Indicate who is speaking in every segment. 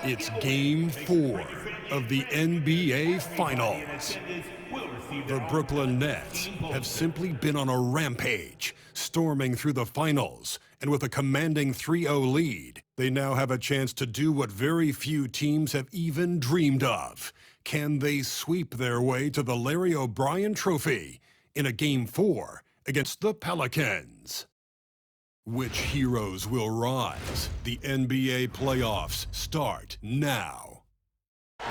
Speaker 1: It's Game 4 of the NBA Finals. The Brooklyn Nets have simply been on a rampage, storming through the finals, and with a commanding 3-0 lead, they now have a chance to do what very few teams have even dreamed of. Can they sweep their way to the Larry O'Brien Trophy in a Game 4 against the Pelicans? Which heroes will rise? The NBA playoffs start now.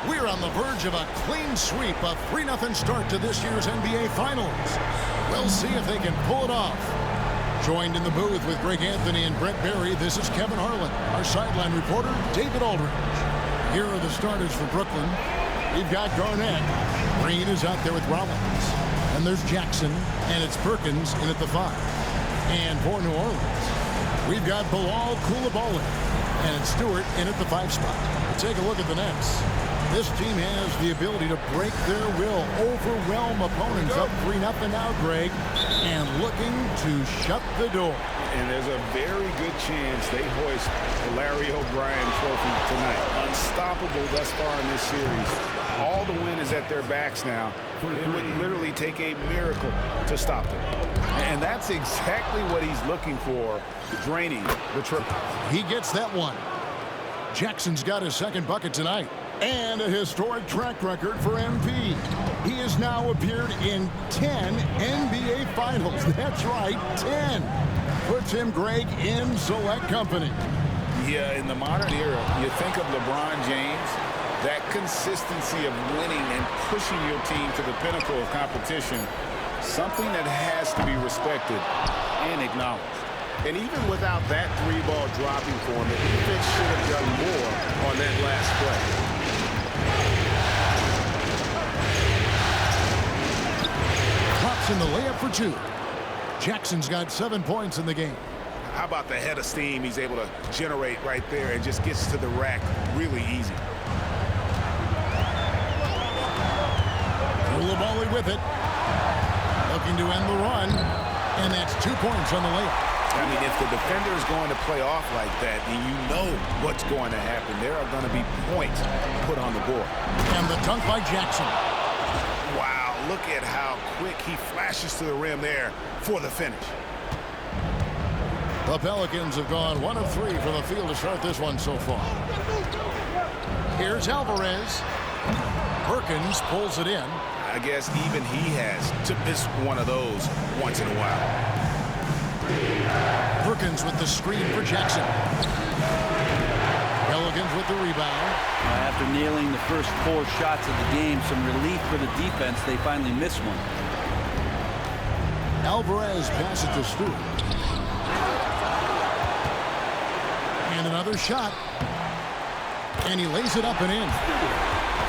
Speaker 2: We're on the verge of a clean sweep, a 3-0 start to this year's NBA Finals. We'll see if they can pull it off. Joined in the booth with Greg Anthony and Brett Barry, this is Kevin Harlan. Our sideline reporter, David Aldridge. Here are the starters for Brooklyn. We've got Garnett. Green is out there with Rollins. And there's Jackson, and it's Perkins in at the 5. And for New Orleans, we've got Bilal Coulibaly, and it's Stewart in at the 5 spot. Take a look at the Nets. This team has the ability to break their will, overwhelm opponents up 3-0 now, Greg, and looking to shut the door.
Speaker 3: And there's a very good chance they hoist the Larry O'Brien Trophy tonight. Unstoppable thus far in this series. All the wind is at their backs now. It would literally take a miracle to stop them. And that's exactly what he's looking for, draining the triple.
Speaker 2: He gets that one. Jackson's got his second bucket tonight. And a historic track record for MP. He has now appeared in 10 NBA Finals. That's right, 10. Puts him, Greg, in select company.
Speaker 3: Yeah, in the modern era, you think of LeBron James, that consistency of winning and pushing your team to the pinnacle of competition, something that has to be respected and acknowledged. And even without that 3-ball dropping for him, the defense should have done more on that last play.
Speaker 2: Pops in the layup for 2. Jackson's got 7 points in the game.
Speaker 3: How about the head of steam he's able to generate right there and just gets to the rack really easy.
Speaker 2: Coulibaly with it. Looking to end the run. And that's 2 points on the layup.
Speaker 3: I mean, if the defender is going to play off like that, then you know what's going to happen. There are going to be points put on the board.
Speaker 2: And the dunk by Jackson.
Speaker 3: Wow, look at how quick he flashes to the rim there for the finish.
Speaker 2: The Pelicans have gone 1 of 3 from the field to start this one so far. Here's Alvarez. Perkins pulls it in.
Speaker 3: I guess even he has to miss one of those once in a while.
Speaker 2: Perkins with the screen for Jackson. Pelicans with the rebound.
Speaker 4: After nailing the first 4 shots of the game, some relief for the defense. They finally missed one.
Speaker 2: Alvarez passes to Stewart. And another shot. And he lays it up and in.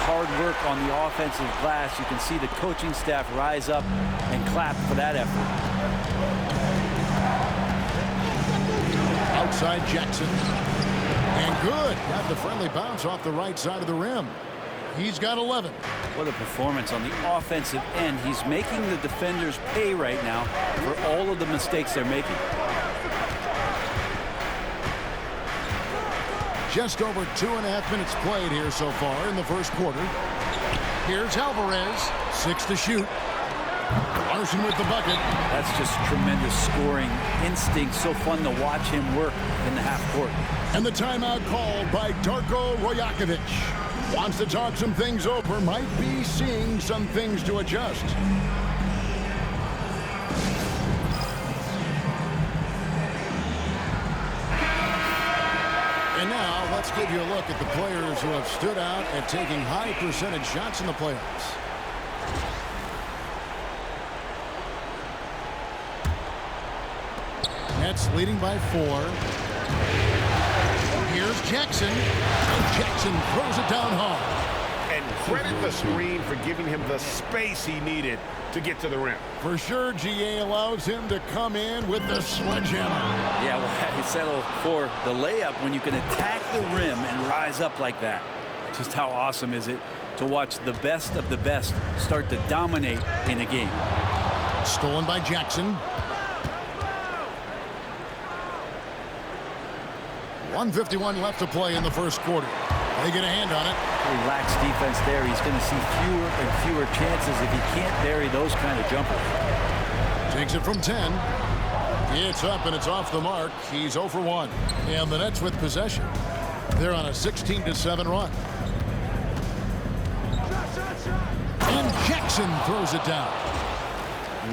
Speaker 4: Hard work on the offensive glass. You can see the coaching staff rise up and clap for that effort.
Speaker 2: Outside Jackson. And good. Got the friendly bounce off the right side of the rim. He's got 11.
Speaker 4: What a performance on the offensive end. He's making the defenders pay right now for all of the mistakes they're making.
Speaker 2: Just over 2.5 minutes played here so far in the first quarter. Here's Alvarez. 6 to shoot. Larson with the bucket.
Speaker 4: That's just tremendous scoring instinct. So fun to watch him work in the half court.
Speaker 2: And the timeout called by Darko Rajakovic. Wants to talk some things over. Might be seeing some things to adjust. And now let's give you a look at the players who have stood out at taking high percentage shots in the playoffs. Nets leading by 4. Here's Jackson. And Jackson throws it down hard.
Speaker 3: And credit the screen for giving him the space he needed to get to the rim.
Speaker 2: For sure, GA allows him to come in with the sledgehammer.
Speaker 4: Yeah, well, you settle for the layup when you can attack the rim and rise up like that. Just how awesome is it to watch the best of the best start to dominate in a game.
Speaker 2: Stolen by Jackson. 1:51 left to play in the first quarter. They get a hand on it.
Speaker 4: Relaxed defense there. He's going to see fewer and fewer chances if he can't bury those kind of jumpers.
Speaker 2: Takes it from 10. It's up and it's off the mark. He's 0 for 1. And the Nets with possession. They're on a 16-7 run. And Jackson throws it down.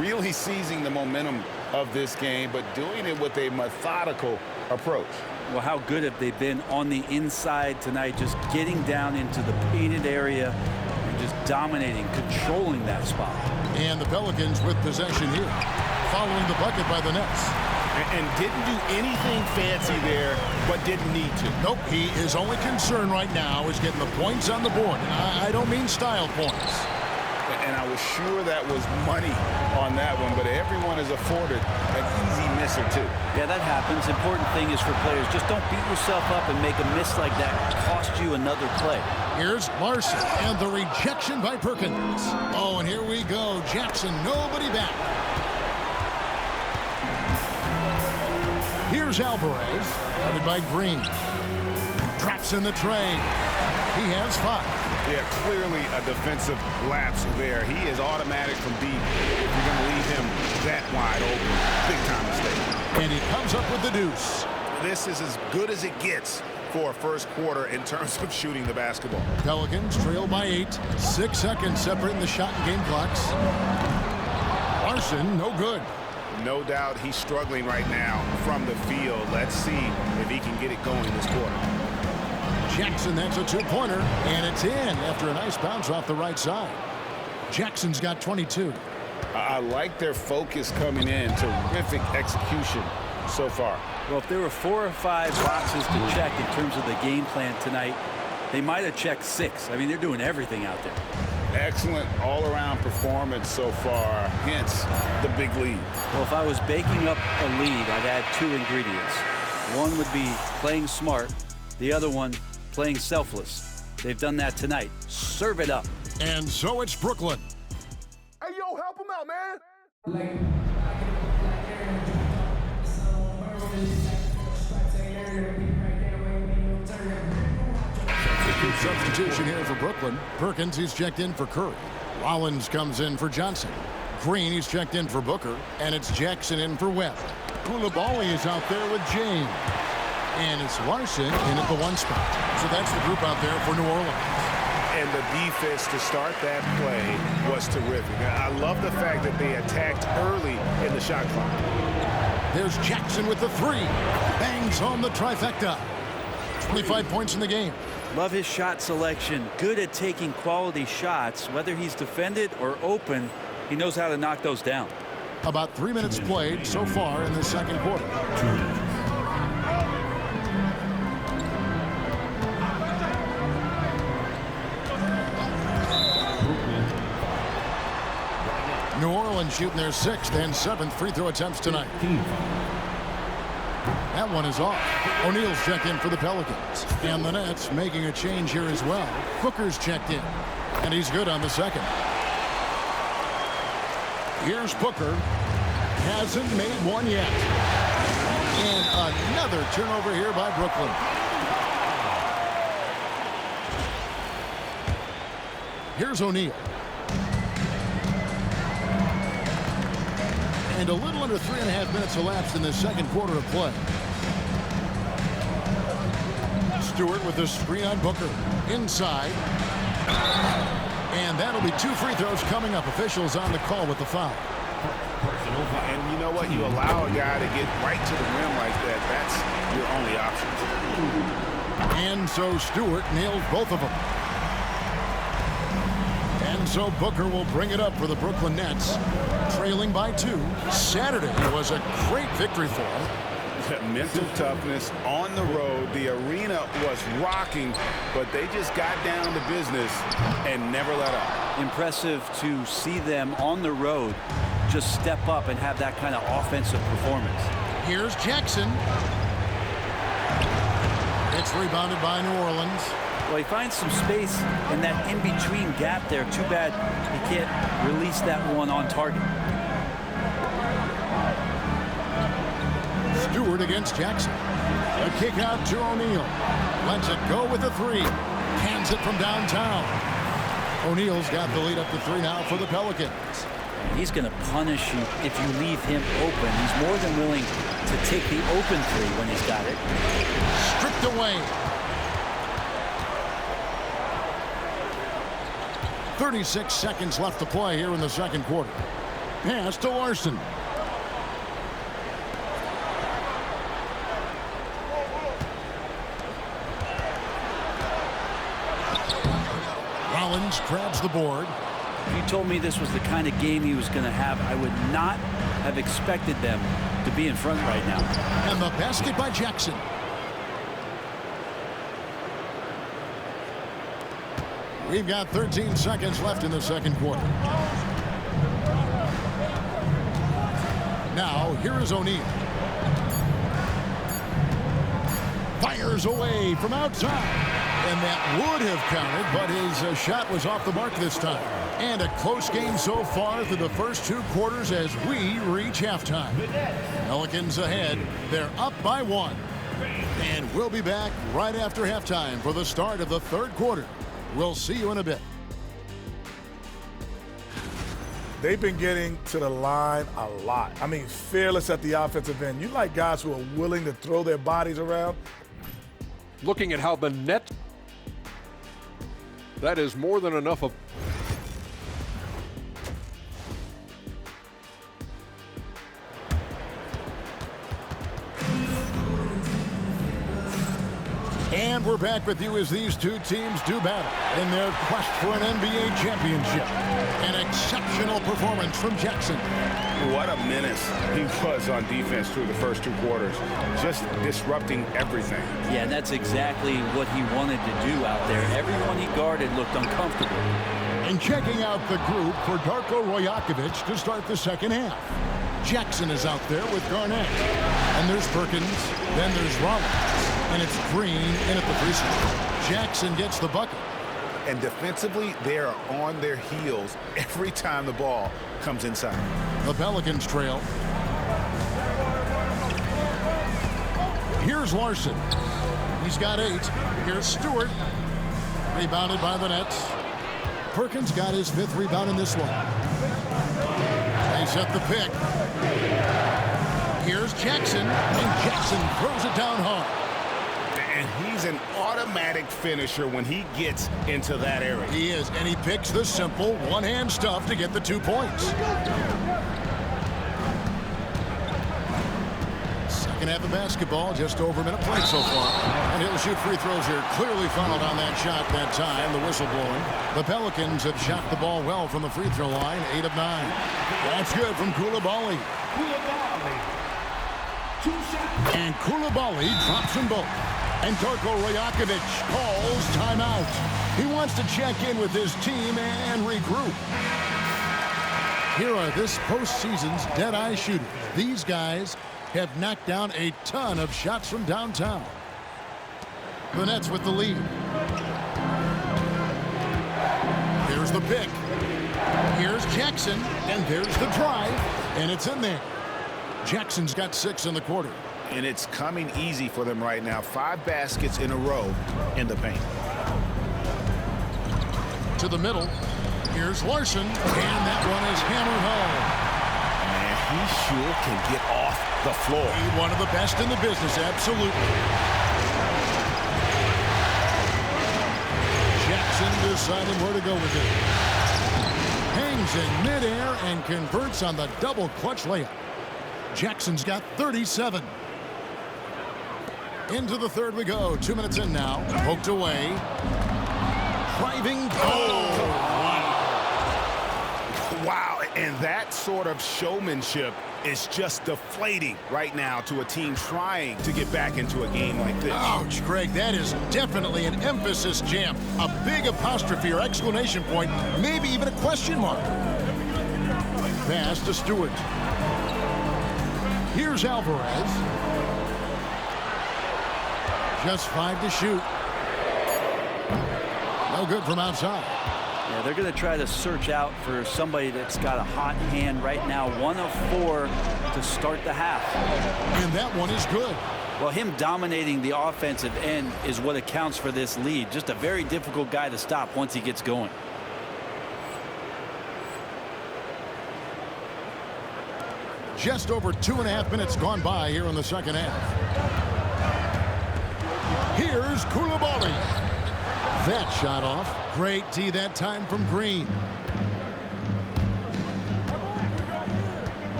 Speaker 3: Really seizing the momentum of this game, but doing it with a methodical approach.
Speaker 4: Well, how good have they been on the inside tonight, just getting down into the painted area and just dominating, controlling that spot.
Speaker 2: And the Pelicans with possession here, following the bucket by the Nets.
Speaker 5: And didn't do anything fancy there, but didn't need to.
Speaker 2: Nope, his only concern right now is getting the points on the board. And I don't mean style points.
Speaker 3: And I was sure that was money on that one, but everyone is afforded an easy miss or two.
Speaker 4: Yeah, that happens. Important thing is for players, just don't beat yourself up and make a miss like that cost you another play.
Speaker 2: Here's Larson, and the rejection by Perkins. Oh, and here we go. Jackson, nobody back. Here's Alvarez, covered by Green. Traps in the tray. He has 5.
Speaker 3: Yeah, clearly a defensive lapse there. He is automatic from deep if you're going to leave him that wide open. Big time mistake.
Speaker 2: And he comes up with the deuce.
Speaker 5: This is as good as it gets for a first quarter in terms of shooting the basketball.
Speaker 2: Pelicans trail by 8. 6 seconds separating the shot and game clocks. Larson, no good.
Speaker 3: No doubt he's struggling right now from the field. Let's see if he can get it going this quarter.
Speaker 2: Jackson, that's a 2-pointer, and it's in after a nice bounce off the right side. Jackson's got 22.
Speaker 3: I like their focus coming in. Terrific execution so far.
Speaker 4: Well, if there were 4 or 5 boxes to check in terms of the game plan tonight, they might have checked 6. I mean, they're doing everything out there.
Speaker 3: Excellent all-around performance so far, hence the big lead.
Speaker 4: Well, if I was baking up a lead, I'd add 2 ingredients. One would be playing smart. The other one, playing selfless. They've done that tonight. Serve it up.
Speaker 2: And so it's Brooklyn.
Speaker 5: Hey, yo, help him out, man.
Speaker 2: Substitution here for Brooklyn. Perkins, he's checked in for Curry. Rollins comes in for Johnson. Green, he's checked in for Booker. And it's Jackson in for Webb. Koulibaly is out there with James. And it's Larson in at the 1 spot. So that's the group out there for New Orleans.
Speaker 3: And the defense to start that play was terrific. I love the fact that they attacked early in the shot clock.
Speaker 2: There's Jackson with the 3. Bangs on the trifecta. 25 points in the game.
Speaker 4: Love his shot selection. Good at taking quality shots. Whether he's defended or open, he knows how to knock those down.
Speaker 2: About 3 minutes played so far in the second quarter. New Orleans shooting their 6th and 7th free throw attempts tonight. That one is off. O'Neal's checked in for the Pelicans. And the Nets making a change here as well. Booker's checked in. And he's good on the second. Here's Booker. Hasn't made one yet. And another turnover here by Brooklyn. Here's O'Neal. And a little under 3.5 minutes elapsed in the second quarter of play. Stewart with the screen on Booker. Inside. And that'll be 2 free throws coming up. Officials on the call with the foul.
Speaker 3: And you know what? You allow a guy to get right to the rim like that. That's your only option.
Speaker 2: And so Stewart nails both of them. And so Booker will bring it up for the Brooklyn Nets. Trailing by 2. Saturday was a great victory for them.
Speaker 3: Mental toughness on the road. The arena was rocking, but they just got down to business and never let up.
Speaker 4: Impressive to see them on the road just step up and have that kind of offensive performance.
Speaker 2: Here's Jackson. It's rebounded by New Orleans.
Speaker 4: Well, he finds some space in that in-between gap there. Too bad he can't release that one on target.
Speaker 2: Stewart against Jackson. A kick out to O'Neal. Lets it go with the three. Cans it from downtown. O'Neal's got the lead up to 3 now for the Pelicans.
Speaker 4: He's going to punish you if you leave him open. He's more than willing to take the open three when he's got it.
Speaker 2: Stripped away. 36 seconds left to play here in the second quarter. Pass to Larson. Rollins grabs the board.
Speaker 4: If you told me this was the kind of game he was going to have, I would not have expected them to be in front right now.
Speaker 2: And the basket by Jackson. We've got 13 seconds left in the second quarter. Now, here is O'Neal. Fires away from outside. And that would have counted, but his shot was off the mark this time. And a close game so far through the first 2 quarters as we reach halftime. Pelicans ahead. They're up by 1. And we'll be back right after halftime for the start of the third quarter. We'll see you in a bit.
Speaker 6: They've been getting to the line a lot. I mean, fearless at the offensive end. You like guys who are willing to throw their bodies around.
Speaker 7: Looking at how the net, that is more than enough of.
Speaker 2: And we're back with you as these two teams do battle in their quest for an NBA championship. An exceptional performance from Jackson.
Speaker 3: What a menace he was on defense through the first 2 quarters. Just disrupting everything.
Speaker 4: Yeah, and that's exactly what he wanted to do out there. Everyone he guarded looked uncomfortable.
Speaker 2: And checking out the group for Darko Rajakovic to start the second half. Jackson is out there with Garnett. And there's Perkins. Then there's Rollins. And it's Green in at the free throw. Jackson gets the bucket.
Speaker 5: And defensively, they are on their heels every time the ball comes inside.
Speaker 2: The Pelicans trail. Here's Larson. He's got 8. Here's Stewart. Rebounded by the Nets. Perkins got his 5th rebound in this one. They set the pick. Here's Jackson. And Jackson throws it down hard.
Speaker 5: And he's an automatic finisher when he gets into that area.
Speaker 2: He is, and he picks the simple one-hand stuff to get the 2 points. Second half of basketball, just over a minute played so far. And he'll shoot free throws here. Clearly fouled on that shot that time, the whistle blowing. The Pelicans have shot the ball well from the free throw line, 8 of 9. That's good from Coulibaly. And Coulibaly drops them both. And Darko Rajakovic calls timeout. He wants to check in with his team and regroup. Here are this postseason's dead-eye shooters. These guys have knocked down a ton of shots from downtown. The Nets with the lead. Here's the pick. Here's Jackson. And there's the drive. And it's in there. Jackson's got 6 in the quarter.
Speaker 5: And it's coming easy for them right now. 5 baskets in a row in the paint.
Speaker 2: To the middle. Here's Larson. And that one is hammered home.
Speaker 5: And he sure can get off the floor.
Speaker 2: He's one of the best in the business, absolutely. Jackson deciding where to go with it. Hangs in midair and converts on the double clutch layup. Jackson's got 37. Into the third we go. 2 minutes in now. Poked away. Driving.
Speaker 5: Wow, and that sort of showmanship is just deflating right now to a team trying to get back into a game like this.
Speaker 2: Ouch, Greg, that is definitely an emphasis jam. A big apostrophe or exclamation point, maybe even a question mark. Pass to Stewart. Here's Alvarez. Just 5 to shoot. No good from outside.
Speaker 4: Yeah, they're going to try to search out for somebody that's got a hot hand right now. 1 of 4 to start the half.
Speaker 2: And that one is good.
Speaker 4: Well, him dominating the offensive end is what accounts for this lead. Just a very difficult guy to stop once he gets going.
Speaker 2: Just over 2.5 minutes gone by here in the second half. Here's Koulibaly. That shot off. Great D that time from Green.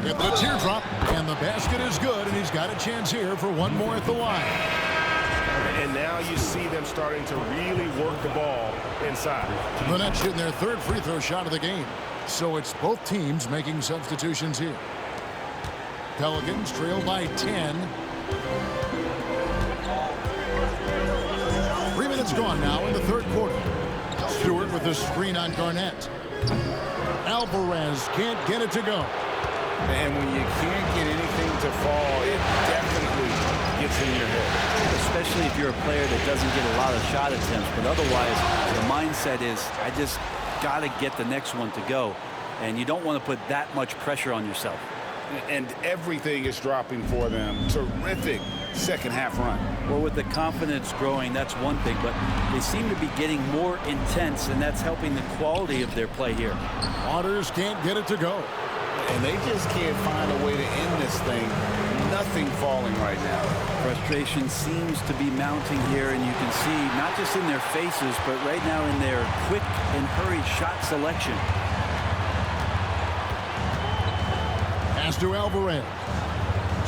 Speaker 2: Get the teardrop, and the basket is good, and he's got a chance here for one more at the line.
Speaker 5: And now you see them starting to really work the ball inside.
Speaker 2: The Nets shooting their third free throw shot of the game. So it's both teams making substitutions here. Pelicans trail by 10. 3 minutes gone now in the third quarter. Stewart with the screen on Garnett. Alvarez can't get it to go.
Speaker 3: And when you can't get anything to fall, it definitely gets in your head.
Speaker 4: Especially if you're a player that doesn't get a lot of shot attempts. But otherwise, the mindset is, I just got to get the next one to go. And you don't want to put that much pressure on yourself.
Speaker 3: And everything is dropping for them. Terrific second half run.
Speaker 4: Well, with the confidence growing, that's one thing. But they seem to be getting more intense, and that's helping the quality of their play here.
Speaker 2: Waters can't get it to go.
Speaker 3: And they just can't find a way to end this thing. Nothing falling right now.
Speaker 4: Frustration seems to be mounting here, and you can see not just in their faces, but right now in their quick and hurried shot selection.
Speaker 2: Pass to Alvarez.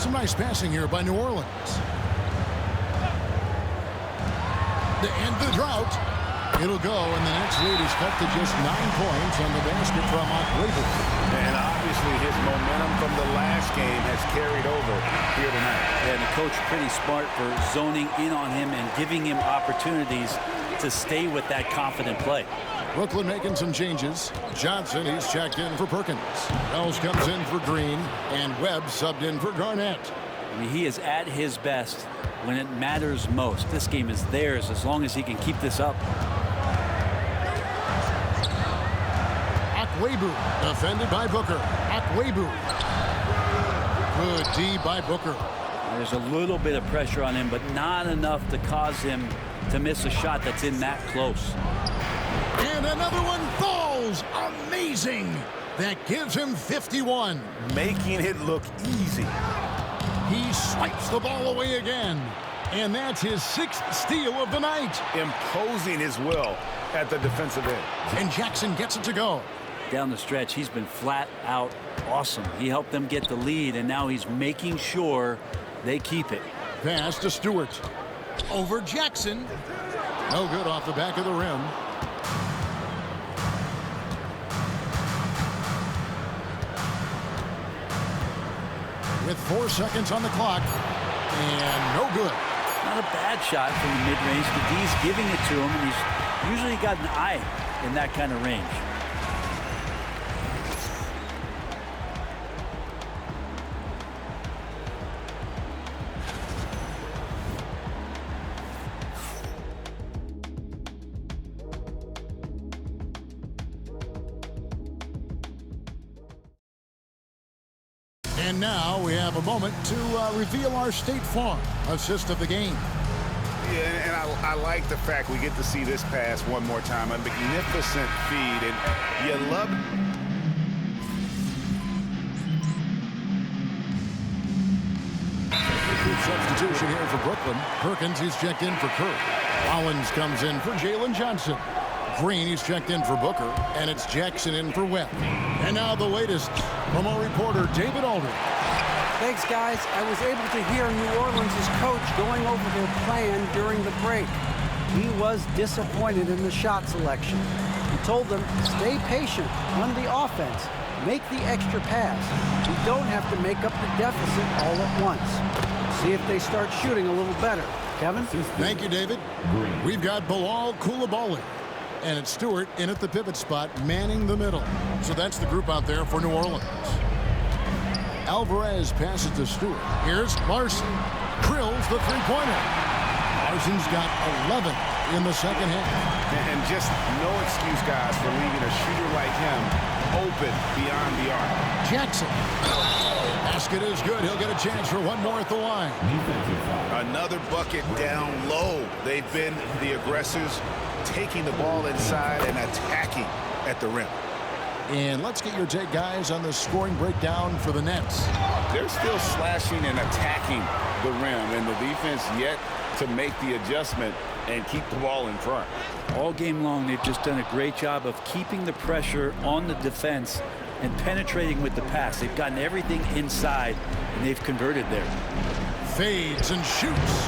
Speaker 2: Some nice passing here by New Orleans. To end the drought. It'll go, and the Nets lead is cut to just 9 points on the basket from Weber.
Speaker 5: And obviously his momentum from the last game has carried over here tonight.
Speaker 4: And the coach pretty smart for zoning in on him and giving him opportunities to stay with that confident play.
Speaker 2: Brooklyn making some changes. Johnson, he's checked in for Perkins. Wells comes in for Green, and Webb subbed in for Garnett.
Speaker 4: I mean, he is at his best when it matters most. This game is theirs as long as he can keep this up.
Speaker 2: Weber defended by Booker. Weber. Good D by Booker.
Speaker 4: There's a little bit of pressure on him, but not enough to cause him to miss a shot that's in that close.
Speaker 2: And another one falls. Amazing. That gives him 51.
Speaker 5: Making it look easy.
Speaker 2: He swipes the ball away again. And that's his 6th steal of the night.
Speaker 5: Imposing his will at the defensive end.
Speaker 2: And Jackson gets it to go.
Speaker 4: Down the stretch, he's been flat out awesome. He helped them get the lead, and now he's making sure they keep it.
Speaker 2: Pass to Stewart. Over Jackson. No good off the back of the rim. With 4 seconds on the clock. And no good.
Speaker 4: Not a bad shot from the mid-range. The D's giving it to him, and he's usually got an eye in that kind of range.
Speaker 2: And now we have a moment to reveal our State Farm assist of the game.
Speaker 5: Yeah, and I like the fact we get to see this pass one more time. A magnificent feed, and you love it.
Speaker 2: Substitution here for Brooklyn. Perkins, he's checked in for Kerr. Rollins comes in for Jalen Johnson. Green, he's checked in for Booker, and it's Jackson in for Webb. And now the latest from our reporter, David Aldridge.
Speaker 8: Thanks, guys. I was able to hear New Orleans' coach going over their plan during the break. He was disappointed in the shot selection. He told them, stay patient on the offense. Make the extra pass. You don't have to make up the deficit all at once. See if they start shooting a little better. Kevin?
Speaker 2: Thank you, David. We've got Bilal Koulibaly. And it's Stewart in at the pivot spot, manning the middle. So that's the group out there for New Orleans. Alvarez passes to Stewart. Here's Larson. Drills the three-pointer. Larson's got 11 in the second half.
Speaker 5: And just no excuse, guys, for leaving a shooter like him open beyond the arc.
Speaker 2: Jackson. Basket is good. He'll get a chance for one more at the line.
Speaker 5: Another bucket down low. They've been the aggressors, taking the ball inside and attacking at the rim.
Speaker 2: And let's get your take, guys, on the scoring breakdown for the Nets.
Speaker 3: They're still slashing and attacking the rim, and the defense yet to make the adjustment and keep the ball in front.
Speaker 4: All game long, they've just done a great job of keeping the pressure on the defense and penetrating with the pass. They've gotten everything inside, and they've converted there.
Speaker 2: Fades and shoots.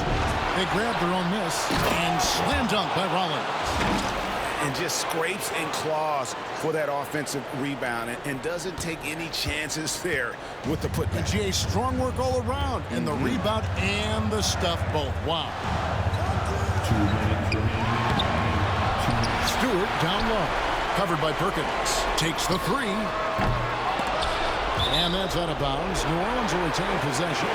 Speaker 2: They grab their own miss and slam dunk by Rollins.
Speaker 5: And just scrapes and claws for that offensive rebound and doesn't take any chances there with the putback.
Speaker 2: GA, strong work all around, and the rebound and the stuff both. Wow. Stewart down low. Covered by Perkins. Takes the three. And that's out of bounds. New Orleans will retain possession.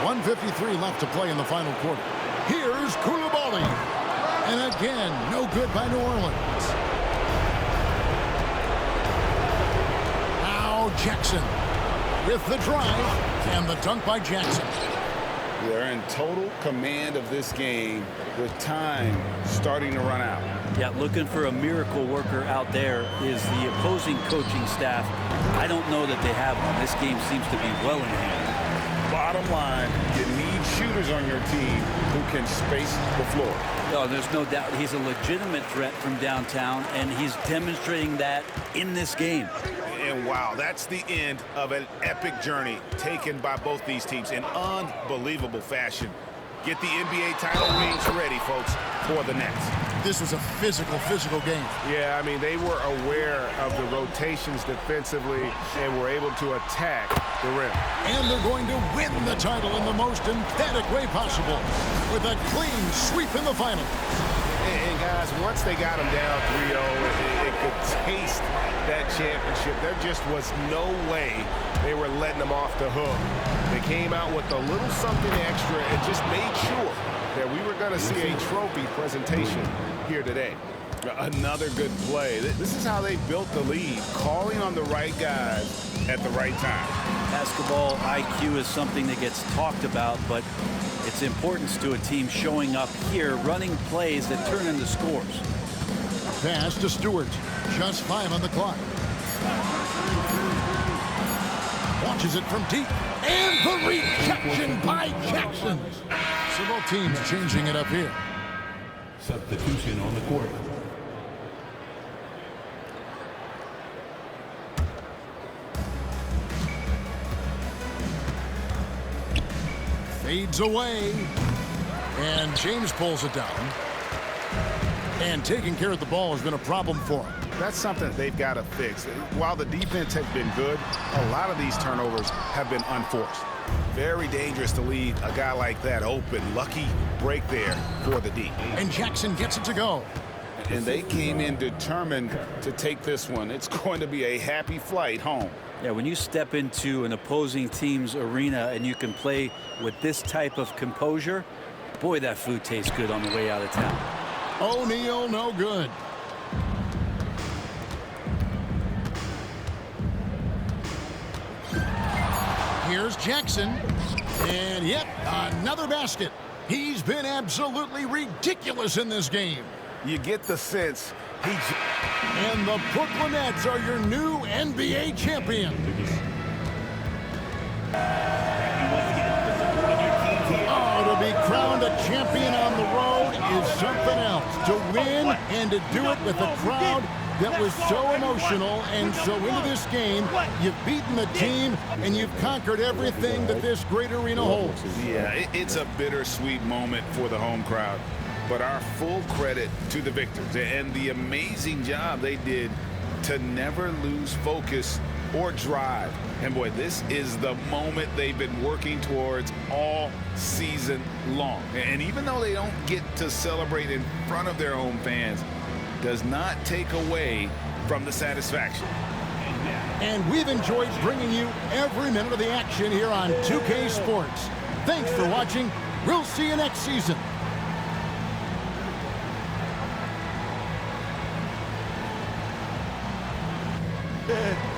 Speaker 2: .153 left to play in the final quarter. Here's Koulibaly. And again, no good by New Orleans. Now Jackson with the drive and the dunk by Jackson.
Speaker 3: They're in total command of this game with time starting to run out.
Speaker 4: Yeah, looking for a miracle worker out there is the opposing coaching staff. I don't know that they have one. This game seems to be well in hand.
Speaker 3: Bottom line, you need shooters on your team who can space the floor.
Speaker 4: Oh, there's no doubt he's a legitimate threat from downtown, and he's demonstrating that in this game.
Speaker 5: And wow, that's the end of an epic journey taken by both these teams in unbelievable fashion. Get the NBA title rings ready, folks, for the Nets.
Speaker 2: This was a physical game.
Speaker 9: Yeah, I mean, they were aware of the rotations defensively and were able to attack the rim.
Speaker 2: And they're going to win the title in the most emphatic way possible with a clean sweep in the final.
Speaker 9: And guys, once they got them down 3-0, it could taste that championship. There just was no way they were letting them off the hook. They came out with a little something extra and just made sure that we were going to see a trophy presentation here today.
Speaker 5: Another good play. This is how they built the lead, calling on the right guys at the right time.
Speaker 4: Basketball IQ is something that gets talked about, but its importance to a team showing up here, running plays that turn into scores.
Speaker 2: Pass to Stewart. Just 5 on the clock. Launches it from deep. And the rejection by Jackson. So both teams changing it up here.
Speaker 10: Substitution on the court.
Speaker 2: Fades away. And James pulls it down. And taking care of the ball has been a problem for him.
Speaker 5: That's something that they've got to fix. While the defense has been good, a lot of these turnovers have been unforced. Very dangerous to leave a guy like that open. Lucky break there for the D.
Speaker 2: And Jackson gets it to go.
Speaker 3: And they came in determined to take this one. It's going to be a happy flight home.
Speaker 4: Yeah, when you step into an opposing team's arena and you can play with this type of composure, boy, that food tastes good on the way out of town.
Speaker 2: O'Neal, no good. Here's Jackson. And yet another basket. He's been absolutely ridiculous in this game.
Speaker 9: You get the sense
Speaker 2: And the Brooklyn Nets are your new NBA champions. Oh, to be crowned a champion on the road is something else. To win and to do it with a crowd that was so emotional and so into this game, you've beaten the team and you've conquered everything that this great arena holds.
Speaker 5: Yeah, it's a bittersweet moment for the home crowd. But our full credit to the victors and the amazing job they did to never lose focus or drive. And boy, this is the moment they've been working towards all season long. And even though they don't get to celebrate in front of their home fans, does not take away from the satisfaction.
Speaker 2: And we've enjoyed bringing you every minute of the action here on 2K Sports. Thanks for watching. We'll see you next season.
Speaker 11: Yeah.